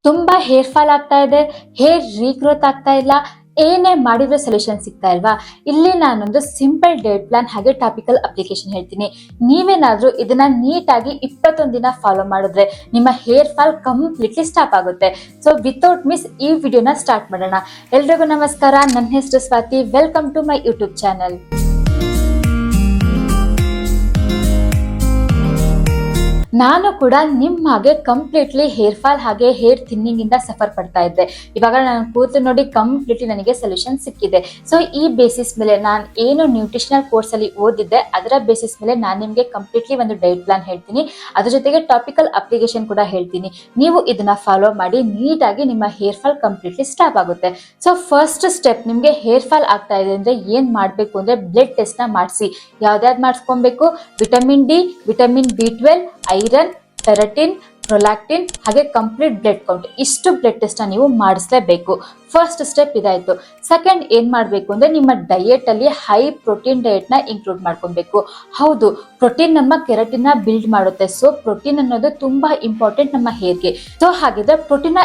ತುಂಬಾ hair fall ಆಗ್ತಾ ಇದೆ, ಹೇರ್ ರೀಗ್ರೋತ್ ಆಗ್ತಾ ಇಲ್ಲ, ಏನೇ ಮಾಡಿದ್ರೆ ಸೊಲ್ಯೂಷನ್ ಸಿಗ್ತಾ ಇಲ್ವಾ? ಇಲ್ಲಿ ನಾನೊಂದು ಸಿಂಪಲ್ ಡೇಟ್ ಪ್ಲಾನ್ ಹಾಗೆ ಟಾಪಿಕಲ್ ಅಪ್ಲಿಕೇಶನ್ ಹೇಳ್ತೀನಿ. ನೀವೇನಾದ್ರೂ ಇದನ್ನ ನೀಟಾಗಿ 21 ದಿನ ಫಾಲೋ ಮಾಡಿದ್ರೆ ನಿಮ್ಮ ಹೇರ್ ಫಾಲ್ ಕಂಪ್ಲೀಟ್ಲಿ ಸ್ಟಾಪ್ ಆಗುತ್ತೆ. ಸೊ ವಿತೌಟ್ ಮಿಸ್ ಈ ವಿಡಿಯೋನ ಸ್ಟಾರ್ಟ್ ಮಾಡೋಣ. ಎಲ್ರಿಗೂ ನಮಸ್ಕಾರ, ನನ್ನ ಹೆಸರು Swathi. Welcome to my YouTube channel. ನಾನು ಕೂಡ ನಿಮ್ಮ ಹಾಗೆ ಕಂಪ್ಲೀಟ್ಲಿ ಹೇರ್ ಫಾಲ್ ಹಾಗೆ ಹೇರ್ ಥಿನ್ನಿಂಗ್ ಇಂದ ಸಫರ್ ಪಡ್ತಾ ಇದ್ದೆ. ಇವಾಗ ನಾನು ಕೂತು ನೋಡಿ ಕಂಪ್ಲೀಟ್ಲಿ ನನಗೆ ಸೊಲ್ಯೂಷನ್ ಸಿಕ್ಕಿದೆ. ಸೊ ಈ ಬೇಸಿಸ್ ಮೇಲೆ ನಾನು ಏನು ನ್ಯೂಟ್ರಿಷನಲ್ ಕೋರ್ಸ್ ಅಲ್ಲಿ ಓದಿದ್ದೆ ಅದರ ಬೇಸಿಸ್ ಮೇಲೆ ನಾನು ನಿಮಗೆ ಕಂಪ್ಲೀಟ್ಲಿ ಒಂದು ಡೈಟ್ ಪ್ಲಾನ್ ಹೇಳ್ತೀನಿ. ಅದ್ರ ಜೊತೆಗೆ ಟಾಪಿಕಲ್ ಅಪ್ಲಿಕೇಶನ್ ಕೂಡ ಹೇಳ್ತೀನಿ. ನೀವು ಇದನ್ನ ಫಾಲೋ ಮಾಡಿ ನೀಟಾಗಿ ನಿಮ್ಮ ಹೇರ್ ಫಾಲ್ ಕಂಪ್ಲೀಟ್ಲಿ ಸ್ಟಾಪ್ ಆಗುತ್ತೆ. ಸೊ ಫಸ್ಟ್ ಸ್ಟೆಪ್, ನಿಮಗೆ ಹೇರ್ ಫಾಲ್ ಆಗ್ತಾ ಇದೆ ಅಂದ್ರೆ ಏನ್ ಮಾಡ್ಬೇಕು ಅಂದ್ರೆ ಬ್ಲಡ್ ಟೆಸ್ಟ್ ನ ಮಾಡಿಸಿ. ಯಾವ್ದಾವ್ದು ಮಾಡಿಸ್ಕೊಬೇಕು? Vitamin D, vitamin B12, iron, ferritin, prolactin ಹಾಗೆ ಕಂಪ್ಲೀಟ್ ಬ್ಲಡ್ ಕೌಂಟ್, ಇಷ್ಟು ಬ್ಲಡ್ ಟೆಸ್ಟ್ ನೀವು ಮಾಡಿಸ್ಲೇಬೇಕು. ಫಸ್ಟ್ ಸ್ಟೆಪ್ ಇದಾಯ್ತು. ಸೆಕೆಂಡ್ ಏನ್ ಮಾಡ್ಬೇಕು ಅಂದ್ರೆ ನಿಮ್ಮ ಡಯಟ್ ಅಲ್ಲಿ ಹೈ ಪ್ರೋಟೀನ್ ಡಯಟ್ ನ ಇನ್ಕ್ಲೂಡ್ ಮಾಡ್ಕೊಬೇಕು. ಹೌದು, ಪ್ರೋಟೀನ್ ನಮ್ಮ ಕೆರಟಿನ್ ನ ಬಿಲ್ಡ್ ಮಾಡುತ್ತೆ. ಸೊ ಪ್ರೋಟೀನ್ ಅನ್ನೋದು ತುಂಬಾ ಇಂಪಾರ್ಟೆಂಟ್ ನಮ್ಮ ಹೇರ್ಗೆ. ಸೊ ಹಾಗಿದ್ರೆ ಪ್ರೋಟೀನ್ ನ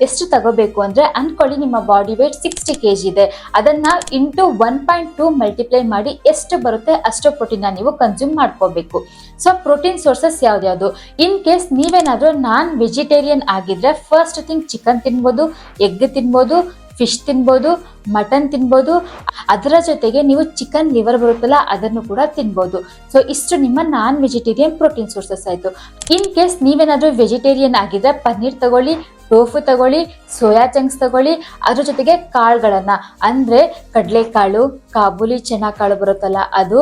ಎಷ್ಟು ತಗೋಬೇಕು ಅಂದ್ರೆ ಅನ್ಕೊಳ್ಳಿ, ನಿಮ್ಮ ಬಾಡಿ ವೇಟ್ 60 kg ಇದೆ. ಅದನ್ನ ಇಂಟು 1.2 ಮಲ್ಟಿಪ್ಲೈ ಮಾಡಿ ಎಷ್ಟು ಬರುತ್ತೆ ಅಷ್ಟು ಪ್ರೋಟೀನ್ ನ ನೀವು ಕನ್ಸ್ಯೂಮ್ ಮಾಡ್ಕೋಬೇಕು. ಸೊ ಪ್ರೋಟೀನ್ ಸೋರ್ಸಸ್ ಯಾವ್ದು? ಇನ್ ಕೇಸ್ ನೀವೇನಾದ್ರೂ ನಾನ್ ವೆಜಿಟೇರಿಯನ್ ಆಗಿದ್ರೆ ಫಸ್ಟ್ ಥಿಂಗ್ ಚಿಕನ್ ತಿನ್ಬೋದು, ಎಗ್ ತಿನ್ಬೋದು, ಫಿಶ್ ತಿನ್ಬೋದು, ಮಟನ್ ತಿನ್ಬೋದು. ಅದರ ಜೊತೆಗೆ ನೀವು ಚಿಕನ್ ಲಿವರ್ ಬರುತ್ತಲ್ಲ ಅದನ್ನು ಕೂಡ ತಿನ್ಬೋದು. ಸೊ ಇಷ್ಟು ನಿಮ್ಮ ನಾನ್ ವೆಜಿಟೇರಿಯನ್ ಪ್ರೋಟೀನ್ ಸೋರ್ಸಸ್ ಆಯ್ತು. ಇನ್ ಕೇಸ್ ನೀವೇನಾದ್ರೂ ವೆಜಿಟೇರಿಯನ್ ಆಗಿದ್ರೆ ಪನ್ನೀರ್ ತಗೊಳ್ಳಿ, ಟೋಫು ತಗೊಳ್ಳಿ, ಸೋಯಾ ಚಂಕ್ಸ್ ತಗೊಳ್ಳಿ. ಅದ್ರ ಜೊತೆಗೆ ಕಾಳುಗಳನ್ನ ಅಂದ್ರೆ ಕಡಲೆಕಾಳು, ಕಾಬೂಲಿ ಚೆನ್ನ ಕಾಳು ಬರುತ್ತಲ್ಲ ಅದು,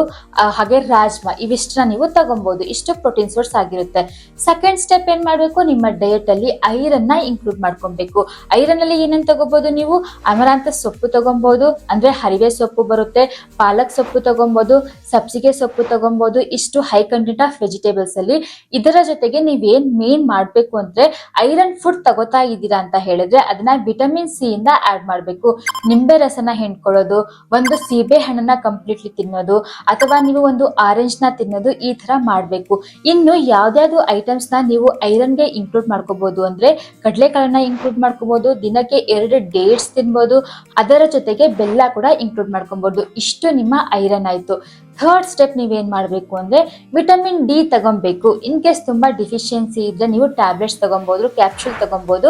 ಹಾಗೆ ರಾಜ್ಮಾ, ಇವಿಷ್ಟನ್ನ ನೀವು ತಗೊಬಹುದು. ಇಷ್ಟು ಪ್ರೋಟೀನ್ ಸೋರ್ಸ್ ಆಗಿರುತ್ತೆ. ಸೆಕೆಂಡ್ ಸ್ಟೆಪ್ ಏನ್ ಮಾಡ್ಬೇಕು, ನಿಮ್ಮ ಡಯಟ್ ಅಲ್ಲಿ ಐರನ್ ನ ಇನ್ಕ್ಲೂಡ್ ಮಾಡ್ಕೊಬೇಕು. ಐರನ್ ಅಲ್ಲಿ ಏನೇನ್ ತಗೋಬಹುದು ನೀವು? ಅಮರಾಂತ ಸೊಪ್ಪು ತಗೊಬಹುದು, ಅಂದ್ರೆ ಹರಿವೆ ಸೊಪ್ಪು ಬರುತ್ತೆ, ಪಾಲಕ್ ಸೊಪ್ಪು ತಗೊಬಹುದು, ಸಬ್ಸಿಗೆ ಸೊಪ್ಪು ತಗೊಬಹುದು. ಇಷ್ಟು ಹೈ ಕಂಟೆಂಟ್ ಆಫ್ ವೆಜಿಟೇಬಲ್ಸ್ ಅಲ್ಲಿ. ಇದರ ಜೊತೆಗೆ ನೀವೇನ್ ಮೇನ್ ಮಾಡ್ಬೇಕು ಅಂದ್ರೆ ಐರನ್ ಫುಡ್ ತಗೋತಾ ಇದ್ದೀರಾ ಅಂತ ಹೇಳಿದ್ರೆ ಅದನ್ನ ವಿಟಮಿನ್ ಸಿ ಇಂದ ಆಡ್ ಮಾಡ್ಬೇಕು. ನಿಂಬೆ ರಸನ ಹಿಂಡ್ಕೊಳ್ಳೋದು, ಒಂದು ಸೀಬೆ ಹಣ್ಣನ್ನ ಕಂಪ್ಲೀಟ್ಲಿ ತಿನ್ನೋದು, ಅಥವಾ ನೀವು ಒಂದು ಆರೆಂಜ್ ನ ತಿನ್ನೋದು, ಈ ತರ ಮಾಡ್ಬೇಕು. ಇನ್ನು ಯಾವ್ದಾವ್ದು ಐಟಮ್ಸ್ ನ ನೀವು ಐರನ್ ಗೆ ಇನ್ಕ್ಲೂಡ್ ಮಾಡ್ಕೋಬಹುದು ಅಂದ್ರೆ ಕಡಲೆಕಾಳನ್ನ ಇನ್ಕ್ಲೂಡ್ ಮಾಡ್ಕೋಬಹುದು, ದಿನಕ್ಕೆ 2 ಡೇಟ್ಸ್ ತಿನ್ಬೋದು, ಅದರ ಜೊತೆಗೆ ಬೆಲ್ಲ ಕೂಡ ಇನ್ಕ್ಲೂಡ್ ಮಾಡ್ಕೊಬಹುದು. ಇಷ್ಟು ನಿಮ್ಮ ಐರನ್ ಆಯ್ತು. ಥರ್ಡ್ ಸ್ಟೆಪ್ ನೀವೇನ್ ಮಾಡ್ಬೇಕು ಅಂದ್ರೆ ವಿಟಮಿನ್ ಡಿ ತಗೊಬೇಕು. ಇನ್ ಕೇಸ್ ತುಂಬಾ ಡಿಫಿಷಿಯನ್ಸಿ ಇದ್ರೆ ನೀವು ಟ್ಯಾಬ್ಲೆಟ್ಸ್ ತಗೊಬಹುದು, ಕ್ಯಾಪ್ಸೂಲ್ ತಗೊಬಹುದು.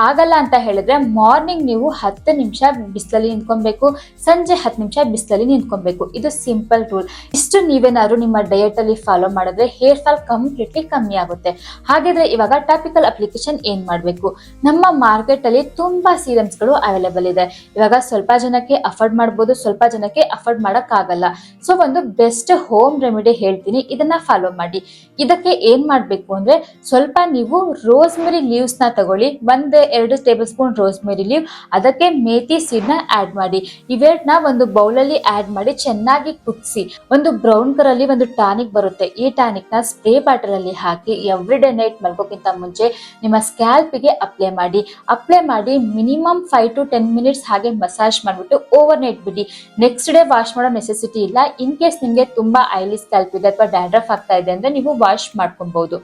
ಆಗಲ್ಲ ಅಂತ ಹೇಳಿದ್ರೆ ಮಾರ್ನಿಂಗ್ ನೀವು 10 ನಿಮಿಷ ಬಿಸಿಲಲ್ಲಿ ನಿಂತ್ಕೊಬೇಕು, ಸಂಜೆ 10 ನಿಮಿಷ ಬಿಸಿಲಲ್ಲಿ ನಿಂತ್ಕೊಬೇಕು. ಇದು ಸಿಂಪಲ್ ರೂಲ್. ಇಷ್ಟು ನೀವೇನಾದ್ರು ನಿಮ್ಮ ಡಯಟ್ ಅಲ್ಲಿ ಫಾಲೋ ಮಾಡಿದ್ರೆ ಹೇರ್ ಫಾಲ್ ಕಂಪ್ಲೀಟ್ಲಿ ಕಮ್ಮಿ ಆಗುತ್ತೆ. ಹಾಗಿದ್ರೆ ಇವಾಗ ಟಾಪಿಕಲ್ ಅಪ್ಲಿಕೇಶನ್ ಏನ್ ಮಾಡ್ಬೇಕು? ನಮ್ಮ ಮಾರ್ಕೆಟ್ ಅಲ್ಲಿ ತುಂಬಾ ಸೀರಮ್ಸ್ ಗಳು ಅವೈಲೇಬಲ್ ಇದೆ. ಇವಾಗ ಸ್ವಲ್ಪ ಜನಕ್ಕೆ ಅಫೋರ್ಡ್ ಮಾಡಬಹುದು, ಸ್ವಲ್ಪ ಜನಕ್ಕೆ ಅಫೋರ್ಡ್ ಮಾಡಕ್ ಆಗಲ್ಲ. ಸೊ ಒಂದು ಬೆಸ್ಟ್ ಹೋಮ್ ರೆಮಿಡಿ ಹೇಳ್ತೀನಿ, ಇದನ್ನ ಫಾಲೋ ಮಾಡಿ. ಇದಕ್ಕೆ ಏನ್ ಮಾಡ್ಬೇಕು ಅಂದ್ರೆ ಸ್ವಲ್ಪ ನೀವು ರೋಸ್ಮೆರಿ ಲೀವ್ಸ್ ನ ತಗೊಳ್ಳಿ, 1-2 ಟೇಬಲ್ ಸ್ಪೂನ್ ರೋಸ್ಮೆರಿ ಲೀವ್, ಅದಕ್ಕೆ ಮೇಥಿ ಸೀಡ್ ನ ಆಡ್ ಮಾಡಿ. ಇವೆರಡನ್ನ ಒಂದು ಬೌಲ್ ಅಲ್ಲಿ ಆಡ್ ಮಾಡಿ ಚೆನ್ನಾಗಿ ಕುದಿಸಿ. ಒಂದು ಬ್ರೌನ್ ಕಲರ್ ಅಲ್ಲಿ ಒಂದು ಟಾನಿಕ್ ಬರುತ್ತೆ, ಈ ಟಾನಿಕ್ ನ ಸ್ಪ್ರೇ ಬಾಟಲ್ ಅಲ್ಲಿ ಹಾಕಿ ಎವ್ರಿ ಡೇ ನೈಟ್ ಮಲ್ಕೋಕ್ಕಿಂತ ಮುಂಚೆ ನಿಮ್ಮ ಸ್ಕ್ಯಾಲ್ಪ್ ಗೆ ಅಪ್ಲೈ ಮಾಡಿ ಮಿನಿಮಮ್ 5 to 10 ಮಿನಿಟ್ಸ್ ಹಾಗೆ ಮಸಾಜ್ ಮಾಡ್ಬಿಟ್ಟು ಓವರ್ ನೈಟ್ ಬಿಡಿ. ನೆಕ್ಸ್ಟ್ ಡೇ ವಾಶ್ ಮಾಡೋ ನೆಸೆಸಿಟಿ ಇಲ್ಲ. ಇನ್ ಕೇಸ್ ನಿಮ್ಗೆ ತುಂಬಾ ಆಯಿಲಿ ಸ್ಕ್ಯಾಲ್ಪ್ ಇದೆ ಅಥವಾ ಡ್ಯಾಂಡ್ರಫ್ ಆಗ್ತಾ ಇದೆ ಅಂದ್ರೆ ನೀವು ವಾಶ್ ಮಾಡ್ಕೊಬಹುದು.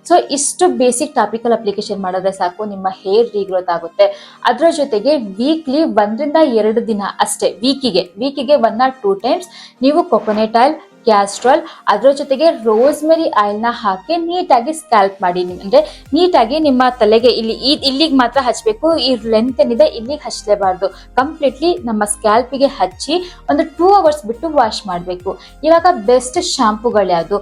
ಸೊ ಇಷ್ಟು ಬೇಸಿಕ್ ಟಾಪಿಕಲ್ ಅಪ್ಲಿಕೇಶನ್ ಮಾಡಿದ್ರೆ ಸಾಕು, ನಿಮ್ಮ ಹೇರ್ ರೀಗ್ರೋತ್ ಆಗುತ್ತೆ. ಅದರ ಜೊತೆಗೆ ವೀಕ್ಲಿ 1-2 ದಿನ ಅಷ್ಟೇ, ವೀಕಿಗೆ 1 or 2 ಟೈಮ್ಸ್ ನೀವು ಕೊಕೊನೆಟ್ ಆಯಿಲ್, ಕ್ಯಾಸ್ಟ್ರಾಲ್, ಅದರ ಜೊತೆಗೆ ರೋಸ್ಮೆರಿ ಆಯಿಲ್ ನ ಹಾಕಿ ನೀಟಾಗಿ ಸ್ಕ್ಯಾಲ್ಪ್ ಮಾಡಿ. ಅಂದ್ರೆ ನೀಟಾಗಿ ನಿಮ್ಮ ತಲೆಗೆ ಇಲ್ಲಿಗೆ ಮಾತ್ರ ಹಚ್ಚಬೇಕು, ಈ ಲೆಂತ್ ಏನಿದೆ ಇಲ್ಲಿಗೆ ಹಚ್ಚಲೇಬಾರ್ದು. ಕಂಪ್ಲೀಟ್ಲಿ ನಮ್ಮ ಸ್ಕ್ಯಾಲ್ಪಿಗೆ ಹಚ್ಚಿ ಒಂದು 2 ಅವರ್ಸ್ ಬಿಟ್ಟು ವಾಶ್ ಮಾಡಬೇಕು. ಇವಾಗ ಬೆಸ್ಟ್ ಶಾಂಪೂಗಳು ಯಾವುದು?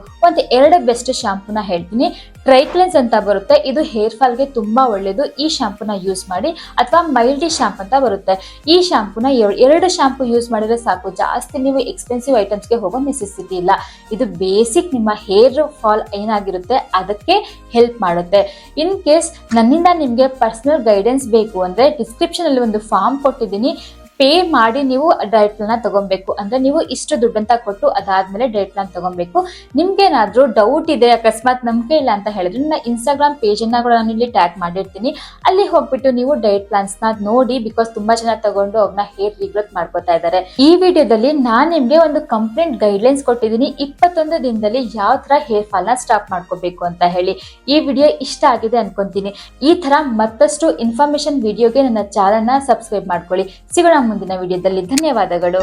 2 ಬೆಸ್ಟ್ ಶಾಂಪೂನ ಹೇಳ್ತೀನಿ. ಟ್ರೈಕ್ಲೆನ್ಸ್ ಅಂತ ಬರುತ್ತೆ, ಇದು ಹೇರ್ ಫಾಲ್ಗೆ ತುಂಬಾ ಒಳ್ಳೇದು. ಈ ಶಾಂಪೂನ ಯೂಸ್ ಮಾಡಿ. ಅಥವಾ ಮೈಲ್ಡಿ ಶಾಂಪೂ ಅಂತ ಬರುತ್ತೆ, ಈ ಶಾಂಪೂನ 2 ಶಾಂಪೂ ಯೂಸ್ ಮಾಡಿದ್ರೆ ಸಾಕು. ಜಾಸ್ತಿ ನೀವು ಎಕ್ಸ್ಪೆನ್ಸಿವ್ ಐಟಮ್ಸ್ಗೆ ಹೋಗೋ ನೆಸೆಸಿಟಿ ಇಲ್ಲ. ಇದು ಬೇಸಿಕ್ ನಿಮ್ಮ ಹೇರ್ ಫಾಲ್ ಏನಾಗಿರುತ್ತೆ ಅದಕ್ಕೆ ಹೆಲ್ಪ್ ಮಾಡುತ್ತೆ. ಇನ್ ಕೇಸ್ ನನ್ನಿಂದ ನಿಮ್ಗೆ ಪರ್ಸನಲ್ ಗೈಡೆನ್ಸ್ ಬೇಕು ಅಂದ್ರೆ ಡಿಸ್ಕ್ರಿಪ್ಷನ್ ಅಲ್ಲಿ ಒಂದು ಫಾರ್ಮ್ ಕೊಟ್ಟಿದ್ದೀನಿ, ಪೇ ಮಾಡಿ ನೀವು ಡಯಟ್ ಪ್ಲಾನ್ ತಗೊಬೇಕು. ಅಂದ್ರೆ ನೀವು ಇಷ್ಟು ದುಡ್ಡಂತ ಕೊಟ್ಟು ಅದಾದ್ಮೇಲೆ ಡಯಟ್ ಪ್ಲಾನ್ ತಗೊಬೇಕು. ನಿಮ್ಗೇನಾದ್ರೂ ಡೌಟ್ ಇದೆ, ಅಕಸ್ಮಾತ್ ನಂಬಿಕೆ ಇಲ್ಲ ಅಂತ ಹೇಳಿದ್ರೆ ನನ್ನ ಇನ್ಸ್ಟಾಗ್ರಾಮ್ ಪೇಜ್ ಅನ್ನ ಕೂಡ ನಾನು ಇಲ್ಲಿ ಟ್ಯಾಗ್ ಮಾಡಿರ್ತೀನಿ. ಅಲ್ಲಿ ಹೋಗ್ಬಿಟ್ಟು ನೀವು ಡಯಟ್ ಪ್ಲಾನ್ಸ್ ನ ನೋಡಿ, ಬಿಕಾಸ್ ತುಂಬಾ ಜನ ತಗೊಂಡು ಅವ್ರನ್ನ ಹೇರ್ ರಿಗ್ರೋತ್ ಮಾಡ್ಕೋತಾ ಇದ್ದಾರೆ. ಈ ವಿಡಿಯೋದಲ್ಲಿ ನಾನ್ ನಿಮ್ಗೆ ಒಂದು ಕಂಪ್ಲೀಟ್ ಗೈಡ್ಲೈನ್ಸ್ ಕೊಟ್ಟಿದ್ದೀನಿ, 21 ದಿನದಲ್ಲಿ ಯಾವ ತರ ಹೇರ್ ಫಾಲ್ ನ ಸ್ಟಾಪ್ ಮಾಡ್ಕೋಬೇಕು ಅಂತ ಹೇಳಿ. ಈ ವಿಡಿಯೋ ಇಷ್ಟ ಆಗಿದೆ ಅನ್ಕೊಂತೀನಿ. ಈ ತರ ಮತ್ತಷ್ಟು ಇನ್ಫಾರ್ಮೇಶನ್ ವಿಡಿಯೋಗೆ ನನ್ನ ಚಾನೆಲ್ ನ ಸಬ್ಸ್ಕ್ರೈಬ್ ಮಾಡ್ಕೊಳ್ಳಿ. ಸಿಗೋಣ ಮುಂದಿನ ವಿಡಿಯೋದಲ್ಲಿ. ಧನ್ಯವಾದಗಳು.